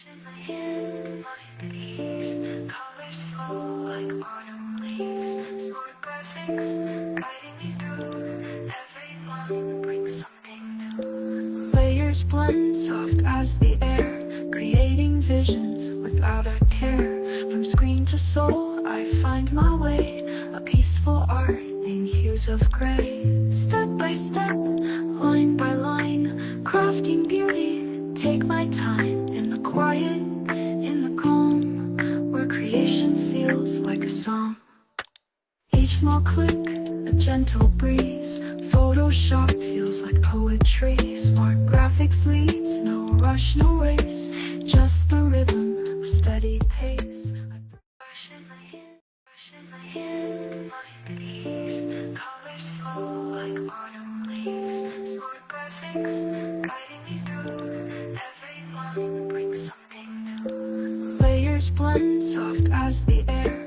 In my hand, mind at ease. Colors flow like autumn leaves. Smart graphics guiding me through. Every line brings something new. Layers blend soft as the air, creating visions without a care. From screen to soul, I find my way. A peaceful art in hues of gray. Step by step, line by line, crafting beauty. Take my time in the quiet, in the calm, where creation feels like a song. Each small click, a gentle breeze. Photoshop feels like poetry. Smart graphics leads, no rush, no race. Just the rhythm, a steady pace. Brush in my hand, mind at ease. Colors flow like autumn leaves. Smart graphics guiding me through. Every line brings something new. Layers blend soft as the air,